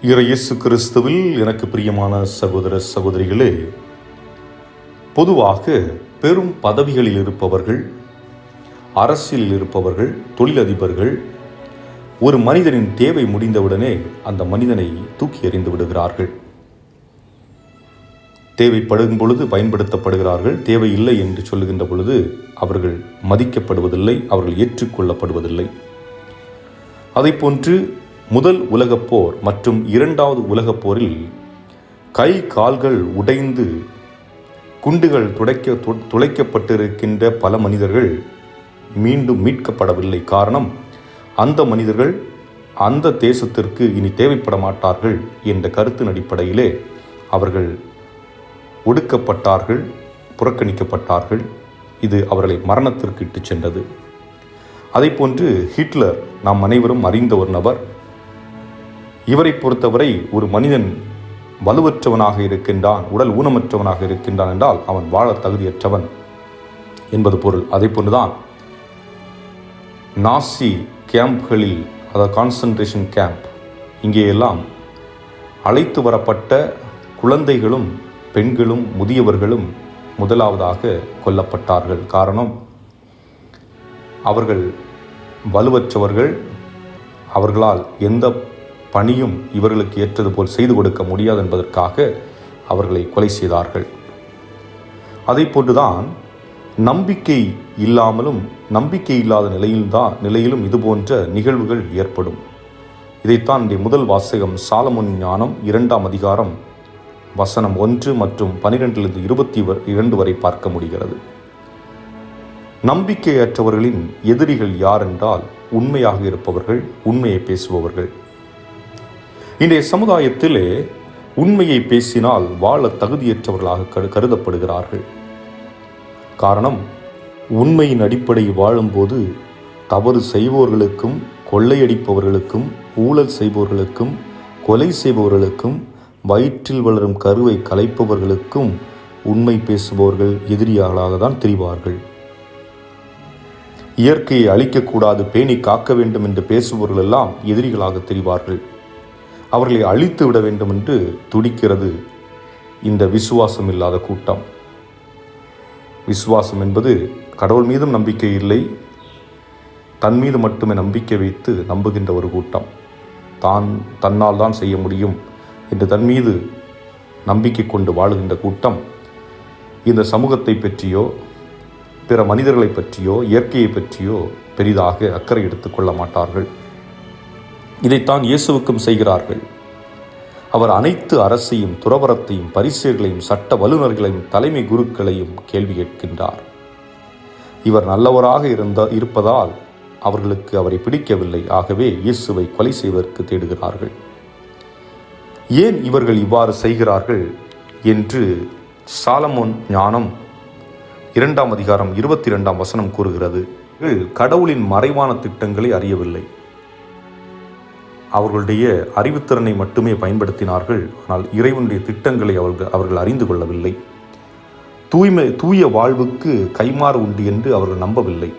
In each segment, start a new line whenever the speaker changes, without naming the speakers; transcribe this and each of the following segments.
இயேசு கிறிஸ்துவில் எனக்கு பிரியமான சகோதர சகோதரிகளே, பொதுவாக பெரும் பதவிகளில் இருப்பவர்கள், அரசியலில் இருப்பவர்கள், தொழிலதிபர்கள் ஒரு மனிதனின் தேவை முடிந்தவுடனே அந்த மனிதனை தூக்கி எறிந்து விடுகிறார்கள். தேவைப்படும் பொழுது பயன்படுத்தப்படுகிறார்கள், தேவையில்லை என்று சொல்லுகின்ற பொழுது அவர்கள் மதிக்கப்படுவதில்லை, அவர்கள் ஏற்றுக்கொள்ளப்படுவதில்லை. அதைப்போன்று முதல் உலகப் போர் மற்றும் இரண்டாவது உலகப் போரில் கை கால்கள் உடைந்து குண்டுகள் துளைக்கப்பட்டிருக்கின்ற பல மனிதர்கள் மீண்டும் மீட்கப்படவில்லை. காரணம், அந்த மனிதர்கள் அந்த தேசத்திற்கு இனி தேவைப்பட மாட்டார்கள் என்ற கருத்தின் அடிப்படையிலே அவர்கள் ஒடுக்கப்பட்டார்கள், புறக்கணிக்கப்பட்டார்கள். இது அவர்களை மரணத்திற்கு இட்டு சென்றது. அதைப்போன்று ஹிட்லர், நாம் அனைவரும் அறிந்த ஒரு நபர். இவரை பொறுத்தவரை ஒரு மனிதன் வலுவற்றவனாக இருக்கின்றான், உடல் ஊனமற்றவனாக இருக்கின்றான் என்றால் அவன் வாழ தகுதியற்றவன் என்பது பொருள். அதே போன்றுதான் நாசி கேம்ப்களில், அதாவது கான்சன்ட்ரேஷன் கேம்ப், இங்கேயெல்லாம் அழைத்து வரப்பட்ட குழந்தைகளும் பெண்களும் முதியவர்களும் முதலாவதாக கொல்லப்பட்டார்கள். காரணம், அவர்கள் வலுவற்றவர்கள், அவர்களால் எந்த பணியும் இவர்களுக்கு ஏற்றது போல் செய்து கொடுக்க முடியாது என்பதற்காக அவர்களை கொலை செய்தார்கள். அதை போன்றுதான் நம்பிக்கை இல்லாமலும் நம்பிக்கை இல்லாத நிலையிலும் இதுபோன்ற நிகழ்வுகள் ஏற்படும். இதைத்தான் இந்த முதல் வாசகம் சாலமோன் ஞானம் 2ஆம் அதிகாரம் வசனம் 1 மற்றும் 12 22 வரை பார்க்க முடிகிறது. நம்பிக்கையற்றவர்களின் எதிரிகள் யார் என்றால் உண்மையாக இருப்பவர்கள், உண்மையை பேசுபவர்கள். இன்றைய சமுதாயத்திலே உண்மையை பேசினால் வாழ தகுதியற்றவர்களாக கருதப்படுகிறார்கள். காரணம், உண்மையின் அடிப்படையில் வாழும்போது தவறு செய்பவர்களுக்கும், கொள்ளையடிப்பவர்களுக்கும், ஊழல் செய்பவர்களுக்கும், கொலை செய்பவர்களுக்கும், வயிற்றில் வளரும் கருவை கலைப்பவர்களுக்கும் உண்மை பேசுபவர்கள் எதிரியாளாக தான் தெரிவார்கள். இயற்கையை அழிக்கக்கூடாது, பேணி காக்க வேண்டும் என்று பேசுபவர்கள் எல்லாம் எதிரிகளாக தெரிவார்கள். அவர்களை அழித்து விட வேண்டும் என்று துடிக்கிறது இந்த விசுவாசம் இல்லாத கூட்டம். விசுவாசம் என்பது கடவுள் மீதும் நம்பிக்கை இல்லை, தன் மீது மட்டுமே நம்பிக்கை வைத்து நம்புகின்ற ஒரு கூட்டம். தன்னால் தான் செய்ய முடியும் என்று தன் மீது நம்பிக்கை கொண்டு வாழுகின்ற கூட்டம் இந்த சமூகத்தை பற்றியோ, பிற மனிதர்களை பற்றியோ, இயற்கையை பற்றியோ பெரிதாக அக்கறை எடுத்துக்கொள்ள மாட்டார்கள். இதைத்தான் இயேசுவுக்கும் செய்கிறார்கள். அவர் அனைத்து அரசையும், துறவரத்தையும், பரிசேயர்களையும், சட்ட வல்லுநர்களையும், தலைமை குருக்களையும் கேள்வி கேட்கின்றார். இவர் நல்லவராக இருப்பதால் அவர்களுக்கு அவரை பிடிக்கவில்லை. ஆகவே இயேசுவை கொலை செய்வதற்கு தேடுகிறார்கள். ஏன் இவர்கள் இவ்வாறு செய்கிறார்கள் என்று சாலமோன் ஞானம் 2ஆம் அதிகாரம் 22ஆம் வசனம் கூறுகிறது. கடவுளின் மறைவான திட்டங்களை அறியவில்லை. அவர்களுடைய அறிவுத்திறனை மட்டுமே பயன்படுத்தினார்கள். ஆனால் இறைவனுடைய திட்டங்களை அவர்கள் அறிந்து கொள்ளவில்லை. தூய வாழ்வுக்கு கைமாறு உண்டு என்று அவர்கள் நம்பவில்லை.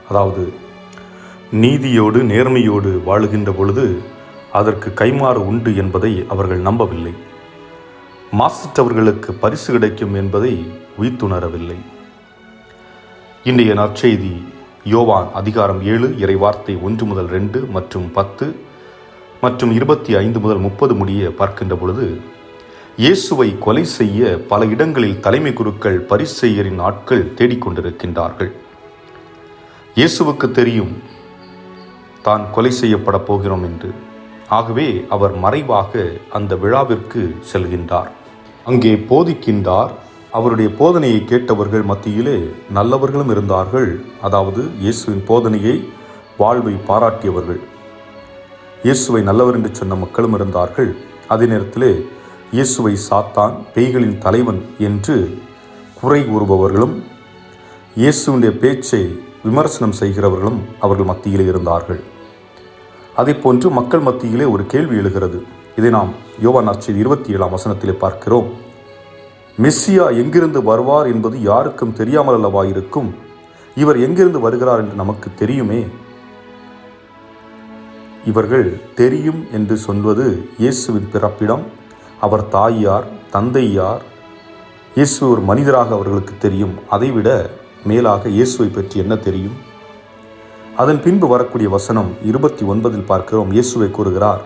அதாவது நீதியோடு நேர்மையோடு வாழுகின்ற பொழுது அதற்கு கைமாறு உண்டு என்பதை அவர்கள் நம்பவில்லை. மாசற்றவர்களுக்கு பரிசு கிடைக்கும் என்பதை உய்த்துணரவில்லை. இன்றைய நற்செய்தி யோவான் அதிகாரம் 7 இறைவார்த்தை 1 முதல் 2 மற்றும் 10 மற்றும் 25 முதல் 30 முடிய பார்க்கின்ற பொழுது, இயேசுவை கொலை செய்ய பல இடங்களில் தலைமை குருக்கள், பரிசேயரின் ஆட்கள் தேடிக்கொண்டிருக்கின்றார்கள். இயேசுவுக்கு தெரியும் தான் கொலை செய்யப்பட போகிறோம் என்று. ஆகவே அவர் மறைவாக அந்த விழாவிற்கு செல்கின்றார். அங்கே போதிக்கின்றார். அவருடைய போதனையை கேட்டவர்கள் மத்தியிலே நல்லவர்களும் இருந்தார்கள். அதாவது இயேசுவின் போதனையை, வாழ்வை பாராட்டியவர்கள். இயேசுவை நல்லவர் என்று சொன்ன மக்களும் இருந்தார்கள். அதே நேரத்திலே இயேசுவை சாத்தான், பேய்களின் தலைவன் என்று குறை கூறுபவர்களும், இயேசுவினுடைய பேச்சை விமர்சனம் செய்கிறவர்களும் அவர்கள் மத்தியிலே இருந்தார்கள். அதே போன்று மக்கள் மத்தியிலே ஒரு கேள்வி எழுகிறது. இதை நாம் யோவான் நற்செய்தி 27ஆம் வசனத்திலே பார்க்கிறோம். மெஸ்ஸியா எங்கிருந்து வருவார் என்பது யாருக்கும் தெரியாமல் அல்லவா இருக்கும்? இவர் எங்கிருந்து வருகிறார் என்று நமக்கு தெரியுமே. இவர்கள் தெரியும் என்று சொல்வது இயேசுவின் பிறப்பிடம், அவர் தாய் யார், தந்தை யார், இயேசு ஒரு மனிதராக அவர்களுக்கு தெரியும். அதைவிட மேலாக இயேசுவை பற்றி என்ன தெரியும்? அதன் பின்பு வரக்கூடிய வசனம் 29 பார்க்கிறோம். இயேசுவை கூறுகிறார்,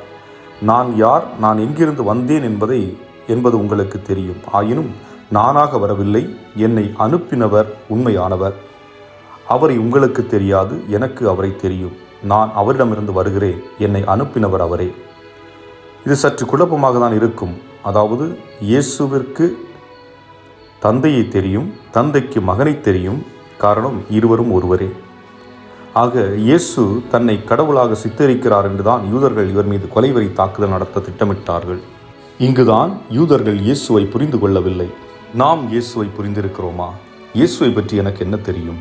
நான் யார், நான் எங்கிருந்து வந்தேன் என்பது உங்களுக்கு தெரியும். ஆயினும் நானாக வரவில்லை, என்னை அனுப்பினவர் உண்மையானவர். அவரை உங்களுக்கு தெரியாது, எனக்கு அவரை தெரியும். நான் அவரிடமிருந்து வருகிறேன், என்னை அனுப்பினவர் அவரே. இது சற்று குழப்பமாக தான் இருக்கும். அதாவது இயேசுவிற்கு தந்தையை தெரியும், தந்தைக்கு மகனை தெரியும். காரணம், இருவரும் ஒருவரே. ஆக இயேசு தன்னை கடவுளாக சித்தரிக்கிறார் என்றுதான் யூதர்கள் இவர் மீது கொலைவெறி தாக்குதல் நடத்த திட்டமிட்டார்கள். இங்குதான் யூதர்கள் இயேசுவை புரிந்து கொள்ளவில்லை. நாம் இயேசுவை புரிந்திருக்கிறோமா? இயேசுவை பற்றி எனக்கு என்ன தெரியும்?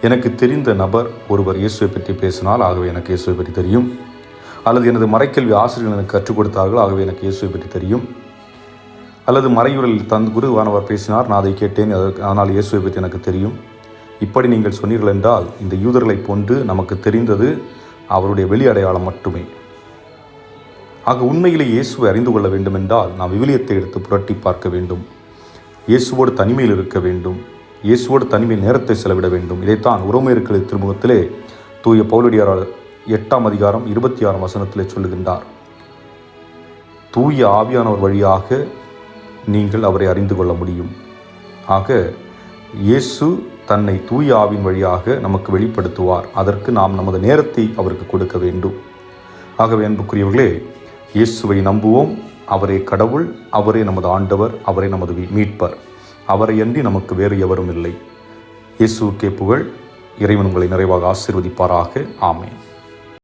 எனக்கு தெரிந்த நபர் ஒருவர் இயேசுவை பற்றி பேசினால், ஆகவே எனக்கு இயேசுவை பற்றி தெரியும். அல்லது எனது மறைக்கல்வி ஆசிரியர்கள் எனக்கு கற்றுக் கொடுத்தார்கள், ஆகவே எனக்கு இயேசுவை பற்றி தெரியும். அல்லது மறையுறையில் குருவானவர் பேசினார், நான் அதை கேட்டேன், அதனால் இயேசுவை பற்றி எனக்கு தெரியும். இப்படி நீங்கள் சொன்னீர்கள் என்றால், இந்த யூதர்களைப் போன்று நமக்கு தெரிந்தது அவருடைய வெளி அடையாளம் மட்டுமே. ஆக உண்மையிலே இயேசுவை அறிந்து கொள்ள வேண்டும் என்றால் நாம் விவிலியத்தை எடுத்து புரட்டி பார்க்க வேண்டும். இயேசுவோடு தனிமையில் இருக்க வேண்டும். இயேசுவோடு தனிமையில் நேரத்தை செலவிட வேண்டும். இதைத்தான் உரோமையர்கள் திருமுகத்திலே தூய பவுலடியார் 8ஆம் அதிகாரம் 26ஆம் வசனத்திலே சொல்லுகின்றார். தூய ஆவியானவர் வழியாக நீங்கள் அவரை அறிந்து கொள்ள முடியும். ஆக இயேசு தன்னை தூய ஆவின் வழியாக நமக்கு வெளிப்படுத்துவார். அதற்கு நாம் நமது நேரத்தை அவருக்கு கொடுக்க வேண்டும். ஆகவே அன்புக்குரியவர்களே, இயேசுவை நம்புவோம். அவரே கடவுள், அவரே நமது ஆண்டவர், அவரே நமது மீட்பர். அவரையன்றி நமக்கு வேறு எவரும் இல்லை. இயேசுவுக்கே புகழ். இறைவன் உங்களை நிறைவாக ஆசீர்வதிப்பாராக. ஆமென்.